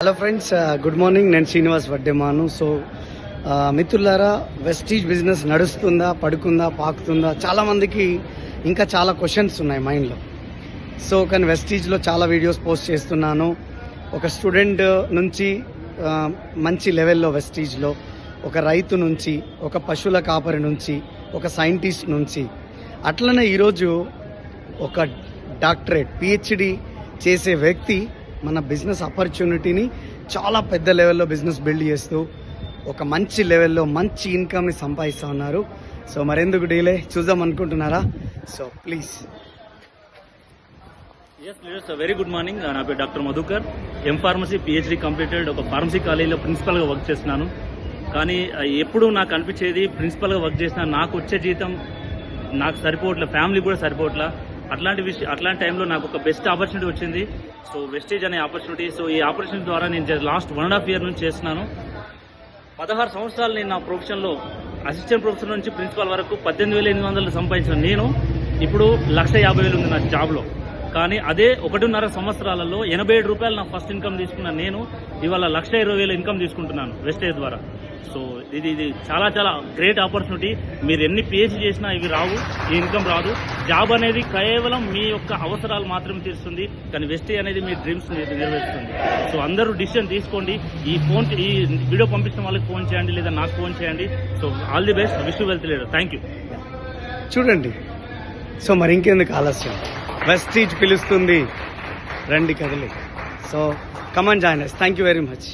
Hello friends, good morning. నేను Srinivas Vaddemanu. So మిత్రులారా, Vestige business నడుస్తుందా, పడుకుందా, పాకుతుందా? చాలామందికి ఇంకా చాలా క్వశ్చన్స్ ఉన్నాయి మైండ్లో. సో కానీ వెస్టీజ్లో చాలా వీడియోస్ పోస్ట్ చేస్తున్నాను. ఒక స్టూడెంట్ నుంచి మంచి లెవెల్లో వెస్టీజ్లో, ఒక రైతు నుంచి, ఒక పశువుల కాపరి నుంచి, ఒక సైంటిస్ట్ నుంచి, అట్లనే ఈరోజు ఒక డాక్టరేట్ పిహెచ్డి చేసే వ్యక్తి మన బిజినెస్ ఆపర్చునిటీని చాలా పెద్ద లెవెల్లో బిజినెస్ బిల్డ్ చేస్తూ ఒక మంచి లెవెల్లో మంచి ఇన్కమ్ని సంపాదిస్తూ ఉన్నారు. సో మరెందుకు డీలే, చూద్దాం అనుకుంటున్నారా? So please. Very good morning. నా పేరు doctor Madhukar. Pharmacy PhD completed. ఒక ఫార్మసీ కాలేజీలో ప్రిన్సిపల్గా వర్క్ చేస్తున్నాను. కానీ ఎప్పుడు నాకు అనిపించేది, ప్రిన్సిపల్గా వర్క్ చేసిన నాకు వచ్చే జీతం నాకు సరిపోవట్లే, ఫ్యామిలీ కూడా సరిపోవట్లే. అట్లాంటి టైంలో నాకు ఒక బెస్ట్ ఆపర్చునిటీ వచ్చింది. సో వెస్టేజ్ అనే ఆపర్చునిటీ. సో ఈ ఆపర్చునిటీ ద్వారా నేను లాస్ట్ 1.5 year నుంచి చేస్తున్నాను. 16 సంవత్సరాలు నేను నా ప్రొఫెషన్లో అసిస్టెంట్ ప్రొఫెసర్ నుంచి ప్రిన్సిపల్ వరకు 18,800 సంపాదించిన నేను ఇప్పుడు 1,50,000 ఉంది నా జాబ్లో. కానీ అదే 1.5 సంవత్సరాలలో 87 రూపాయలు నా ఫస్ట్ ఇన్కమ్ తీసుకున్న నేను ఇవాళ 1,20,000 ఇన్కమ్ తీసుకుంటున్నాను వెస్టేజ్ ద్వారా. సో ఇది చాలా చాలా గ్రేట్ ఆపర్చునిటీ. మీరు ఎన్ని పిహెచ్డి చేసినా ఇవి రావు, ఈ ఇన్కమ్ రాదు. జాబ్ అనేది కేవలం మీ యొక్క అవసరాలు మాత్రమే తీరుస్తుంది, కానీ వెస్టేజ్ అనేది మీ డ్రీమ్స్ నెరవేరుస్తుంది. సో అందరూ డిసిషన్ తీసుకోండి. ఈ వీడియో పంపించిన వాళ్ళకి ఫోన్ చేయండి, లేదా నాకు ఫోన్ చేయండి. So all the best. Wish you wealth leader. Thank you. చూడండి, సో మరి ఇంకెందుకు ఆలస్యం, వెస్టీజ్ పిలుస్తుంది, రండి కదిలి. So come on join us. Thank you very much.